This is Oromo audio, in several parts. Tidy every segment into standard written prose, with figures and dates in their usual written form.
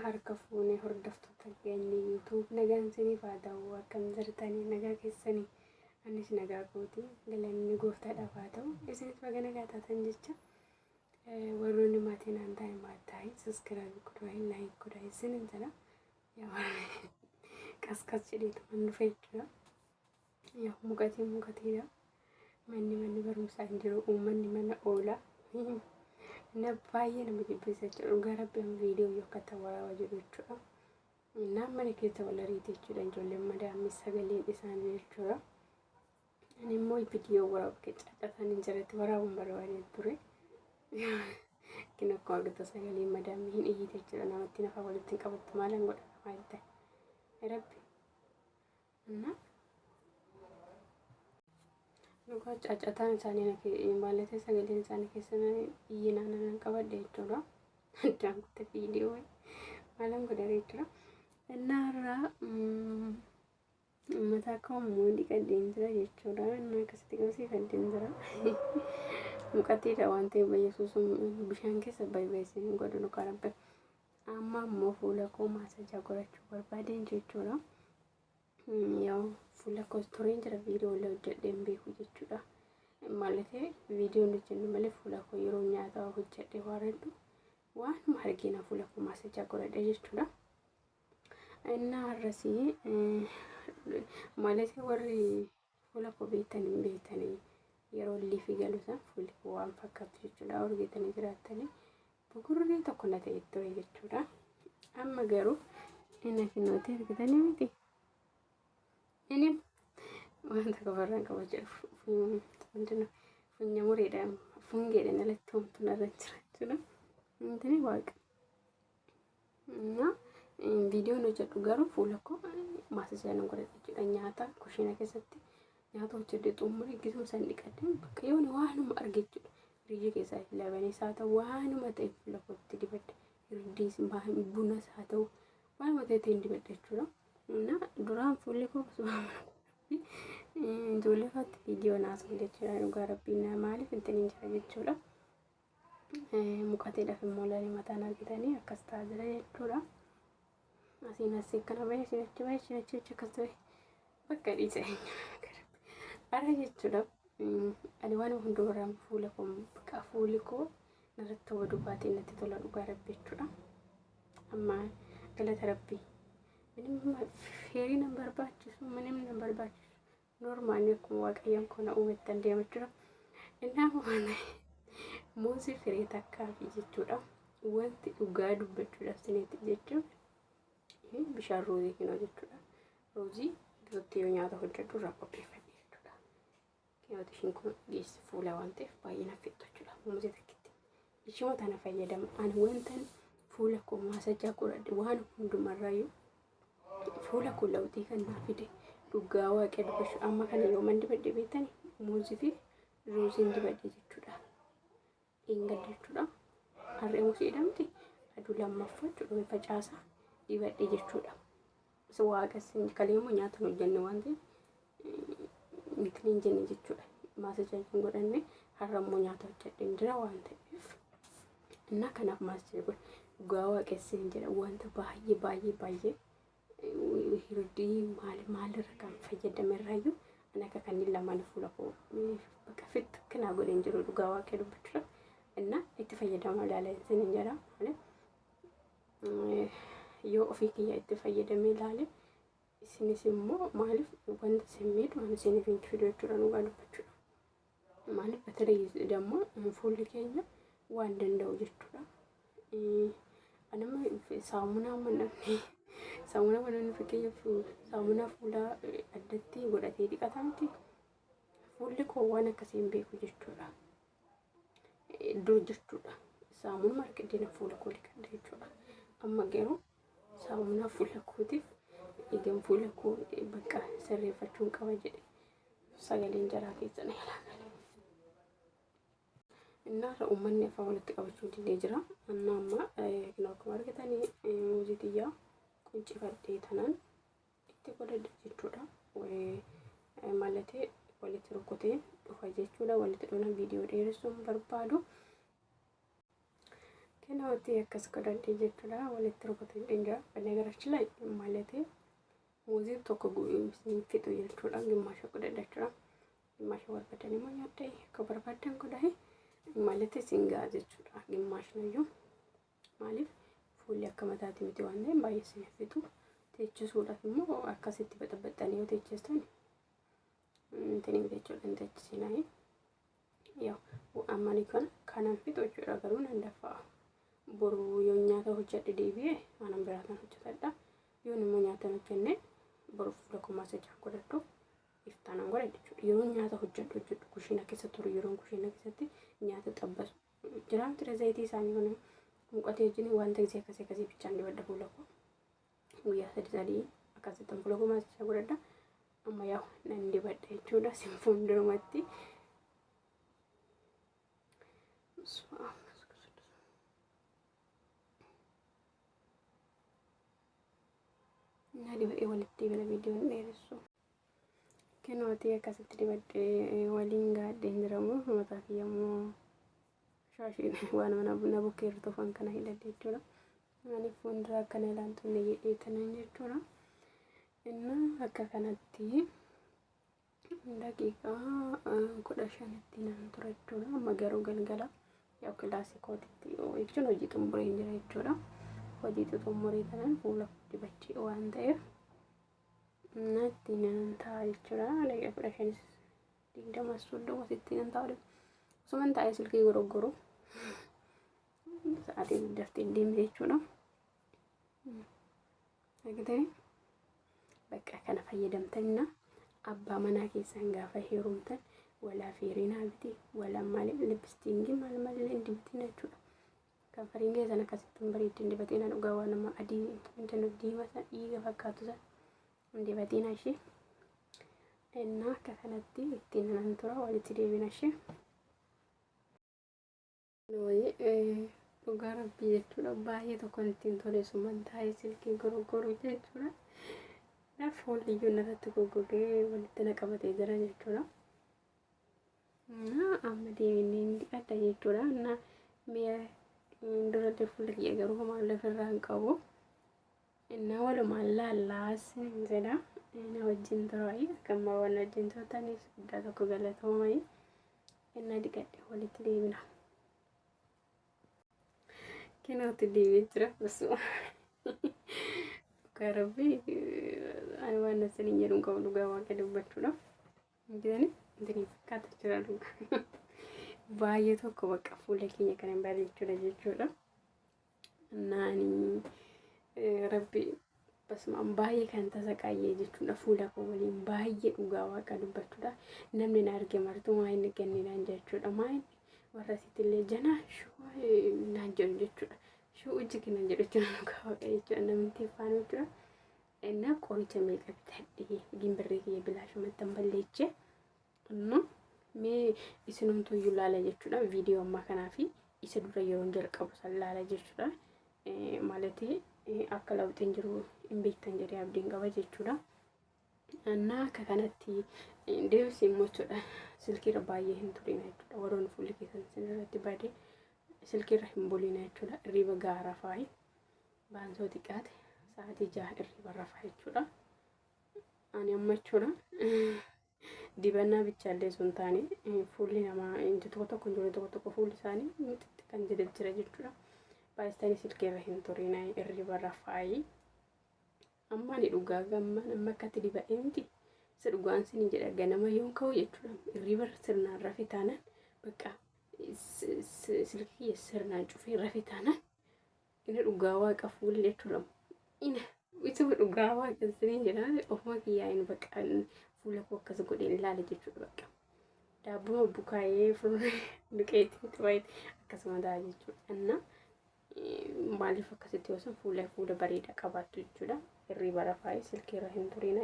harka fuunee hordoftoota keenya YouTube nagaan isiniif haa ta'u akkam jirtanii nagaa keessanii anis nagaa kooti galanni gooftaadhaaf haa ta'u isinis baga nagaa taatan jecha warroonni maatiin aan ta'e maatii subscribe godhaa like godhaa isinin jala yaa kaskas jedheetu man dhufe jechuudha yaa muqatiidha manni barumsaa hin jiru uummanni mana oolaa baay'ee nama jibbisa jechuudha dhugaa rabbiin viidiyoo yookaan waraabaa jiru jechuudha. Mana keessa wal ariitii jechuudha ijoolleen madaamii sagaleen isaanii jechuudha. Ani immoo viidiyoo waraabaa keessa caccataan injirratti waraabuun barbaadee ture. Kin akkuma argita sagaleen madaamii hin iyyite jechuudha namatti nafa walitti hin qabattu maalan godha maal ta'e rabbi. Luka caccataan isaanii maalate sagaleen isaanii keessan iyyinaan nan qabadde jechuudha. Addaan kutte viidiyoo maalan godha jechuudha. Innaarraa mataa kamuu dhiqadheen jira jechuudha. Innaa akkasitti qabsiifadheen jira. Muqatiidha waan ta'eef yesuusum bishaan keessa baybeessin godhu luka rabbe. Amma ammoo fuula koo maasajaa godhachuu barbaadeen jechuudha. Yaw fuula koostoriin jira viidiyoo illee hojjedheen beeku jechuudha. Maalatee viidiyoon hojjennu malee fuula koo yeroo nyaataa hojjedhee waaradhu waanuma argina fuula koo maasajaa godhadhe jechuudha. Innaa har'asii maalatee warri fuula koo beektanii yeroo liifi galuusan fuulli koo waan fakkaatu jechuudha. Argitanii jiraattanii bukurrii tokko na ta'e ture jechuudha. Amma garuu inni kinnooti argitanii miti. Ini wanta kabarran kaba jedhu funya mureedhaan fungeedhaan alatti homtu narra jira intini waaqa viidiyoon hojjedhu garuu fuula koo maasajaan godhadhe jechuudha. Nyaata kushiina keessatti nyaata hojjedhe xumure gisoo san dhiqadhe bakka yoon waanuma arge jechuudha. Riijii keessaa ilaabanee isaa ta'u waanuma ta'e fuula kootti dibadhe irdiis bunas haa ta'u waanuma ta'e ittiin dibadhe jechuudha. Duraan fuulli koo ijoollee faatti viidiyoo naasuun jechuudha. Dhugaa rabbiin maaliif intiniin jira jechuudha. Muqatiidhaaf immoo laalee mataan argitanii akkas ta'aa jira jechuudha. Asiin asii akkana bahee sinachi bahee sinachi akkas ta'e bakka dhiisa ara jechuudha. Ani waan hundumarraan fuula koo bakka fuulli koo narratti hubatu baatee natti tola dhugaa rabbi jechuudha. Amma galata rabbii. Feerii nan barbaachisu manem nan barbaachisu normaali akkuma waaqayyoon kana uumettan deema jira. Innaa muuzii firii takkaafi jechuudha. Wanti dhugaa dubbachuudhaaf sineetti jechuudha. Bishaan roozii kinoo jechuudha. Roozii duratti yoo nyaata hojjedhu irraa qopheeffadhe jechuudha. Kinooti ishiin kun geessi fuula waan ta'eef baay'ee na fixxu jechuudha. Muuzii takkitti ishuma tana fayyadama. Ani wantan fuula koo maasajaa godhadhe waan hundumarraayyuu fuula koo lawxii kan naa fide dhugaa waaqee dubbachuu amma kana yoo man dibadhe beektanii muuzii fi ruuziin dibadhe jechuudha. Ingadde jechuudha. Harree muuzii jedhamti aduu lammaffaa jechuudha facaasaa dibadhe jechuudha. So waaqessin kaleemmoo nyaatan hojjenne waan ta'eef mitniin jenne jechuudha. Maasajaa godhanne har'ammoo nyaata hojjedheen jira waan ta'eef innaa kanaaf maasajaa godhe dhugaa waaqessin jedha wanta baay'ee hirdii maalirra kan fayyadame irraayyuu ani akka kanneen lamaan fuula koo bakka fitti kanaa godheen jiru dhugaa waaqee dubbachuudha. Innaa itti fayyadama ilaalee isiniin jedha malee yoo ofii kiyya itti fayyadamee ilaale isinis immoo maaliif wanta simmiidhu waan isiniif hin fidu jechuudha dhugaa dubbachuudha. Maaliif batarii dammoo fuulli keenya waan danda'u jechuudha. Anama saamunaa manamne saamunaa manamne fakkeenyaaf saamunaa fuulaa addatti godhatee dhiqata miti fuulli koo waan akkasiin beeku jechuudha. Iddoo jechuudha saamunaa marqaddina fuula koo dhiqadha jechuudha. Amma garuu saamunaa fuula kootiif eegan fuula koo bakka sirreeffachuun qaba jedhe sagaleen jaraa keessa na ilaala. Innaarra uummanni afaan walitti qabachuu didee jira. Amma akkuma argitanii muuzii xiyyaa quncifadhee tanaan itti godhadhe jechuudha. Maalatee walitti rukkutee dhufa jechuudha. Walitti dhufna viidiyoo dheeressuun barbaadu. Kanaafuu akkas godhadhee jechuudha walitti rukutee jira bannagarachi ላይ ማለት ሙዚቅ tokko fixu jechuudha ግማሽ godhadha jechuudha ግማሽ ወርበደን ሞኛደ ከበርባደን ጎዳይ ማለት ሲንጋ jechuudha ግማሽ ነው ይሁ ማለት ፉል ያከመታት ምት ዋንዴ ባይስ ነፍቱ teechisuudhaaf immoo akkasitti baxabaxanii yoo teechisan intini jechuudha teechisiinaa yaw ammani kanan fixu jechuudha garuu nan dafa boru yoo nyaata hojjedhe deebi'ee anan biraatan hojjetadha yoo immoo nyaata hojjenne boru fuula komaasa jaan godhadhu iftaanan godhadhu jechuudha yeroo nyaata hojjedhu kushiina keessa turu yeroo kushiina keessatti nyaata xabbasu jiraan ture zayitii isaanii kun muqatee wajjin wanta gisee akkasii bichaan dibadda fuula koo guyyaa sadii akkasitti fuula komaasa godhadha amma yaw nan dibadha jechuudha sinfuun durumatti Nadi walitti bila video dheeressu kanaafuu akkasitti dibadhee waliin gaadheen jiramu mataa kiyyammoo shaashiin waan mana bukkeerra tofan kana hidhadhe jechuudha ani fuuldura akkana ilaantu ni jedheetanan jechuudha inna akka kanatti daqiiqaa 15tti nan tura jechuudha amma garuu galgala yaw kilaasikooti jechuun hojii xumuree jira jechuudha hojii xumuree tanan fuula dibachii waan ta'eef natti nan ta'a jechuudha daqiiqaa 15 digdama soddoma sitti nan ta'a suman taa'ee silkii goroggoro sa'aatiin daftee deemte jechuudha eegdee bakka kana fayyadamtanna abbaa manaa keessan gaafa heerumtan wala fiirinaa biti wala maal lipstingi maal dibitiin jechuudha kan faringe sana akkasitti bareedin dibateen dhugaa waan nama adii intan diima san dhiiga fakkaatu san dibateen ashee enna akka kanatti ittiin nan tura walitti deebina ashee dhugaa rabbii jechuudha baay'ee tokko ittiin tole suman taa'ee silkii goroggoruu jechuudha na fooliyyuu narratti goggogee walitti na qabatee jira jechuudha na amma deebiin adda jechuudha na mi'a dura fuula kiyya garuu homaa lafarraa hin qabu inna walumaan laallaas jedha na wajjin turaayi akkamma waan wajjin turtanis guddaa tokko galatoomaayi inna dhiqadhe walitti deebina kanaafuu deebi'ee jira basuma Karabbii ani waan nasin jedhuun qabu dhugaa waaqa dubbachuudha jedhani intini fakkaata jira dhugaa baay'ee tokko bakka fuula keenya kan hin bareechuudha jechuudha naani rabbi basuma baay'ee kan tasaqaayee jechuudha fuula koo waliin baay'ee dhugaa waaqa dubbachuudha namni na arge martuu maa inni kenninaan jechuudha maa inni warra sitillee janaa shuu naan jedhu jechuudha shuu ujji kennan jedhu jechuudha dhugaa waaqa jechuudha namni teeffaan jechuudha enna qoricha meeqa bitadhee gimbirree kiyya bilaashumatti hin balleeche mee isinumtuu iyyuu laala jechuudha viidiyoo ammaa kanaa fi isa dura yeroon jalqabu san laala jechuudha malati akka lawxiin jiru hin beektan jedhee abdiin qaba jechuudha annaa akka kanatti deebisee immoo jechuudha silkiirra baay'ee hin turina jechuudha waroon fuulli keessan sinirratti baadee silkiirra hin bulina jechuudha irriiba gaara faayi baansoo xiqqaate sa'aatii 6 irriiba rafaa jechuudha ani amma jechuudha dibannaa bichaallee sun taane fuulli namaa inti tokko jiru tokko fuulli isaanii kan jira jechuudha baay'istanii silkeerra hin turina irriiba rafaayi amma ni dhugaa gamma nama akkatti diba'ee miti isa dhugaan sin jedha ganama yoon ka'u jechuudha irriiba sirnaan rafe taanaan bakka silkii sirnaan cufee rafe taanaan inni dhugaa waaqa fuulli jechuudha ina itu dhugaa waaqa sin jedha ofuma kiyyaa'in bakka fuula koo akkas godheen ilaala jechuudha bakka daabboo bukaayee fuula duqeetiin tubaayit akkasuma ta'a jechuudha anna maaliif akkasitti yoo fuula bareedaa qabaattu jechuudha irriiba rafaayi silkiirra hin turina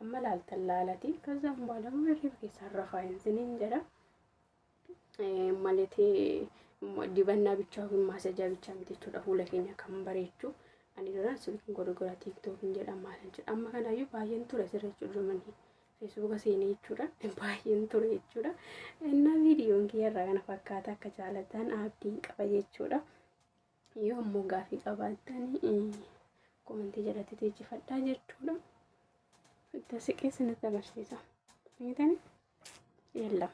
amma laaltan laalati kazaan baalamu irriiba keessaan rafaayin siniin jedha maletee dibannaa bichaa fi maasajaa bichaa miti jechuudha fuula keenya kan bareechu ani duraan silkiin godogora tiiktookiin jedha maalan jedha amma kanaayyuu baay'een ture sirra jechuudha Facebook seenee jechuudha baay'een ture jechuudha inna viidiyoon kiyyarraa kana fakkaata akka jaalatan abdiin qaba jechuudha yommuu gaafii qabaatanii komentii jalatti teechifadhaa jechuudha. Itti siqee isinitti agarsiisa. Miidhani yalla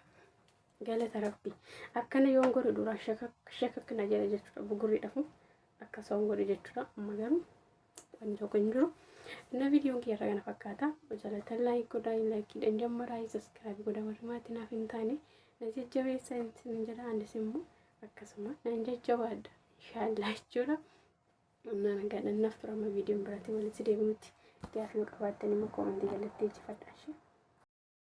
galata rabbi akkana yoon godhu dura shakakkana jala jechuudha. Bugurriidhaaf akkasuma godhu jechuudha. Amma garuu waan tokko hin jiru. Na viidiyoon kiyya kana fakkaata. Jaalatan laayik godhaa, laayikiidhaan jammaraa, sabiskiraayib godhaa. Warri maatii naaf hin taane na jajjabeessaa isin jedha. Anis immoo akkasuma nan jajjabaadha inshaallah jechuudha. Nana gadhan naaf turama viidiyoon biraatti walitti deebinutti. Gaafii qabaattanii immoo komentii jalatti teechifadhaa.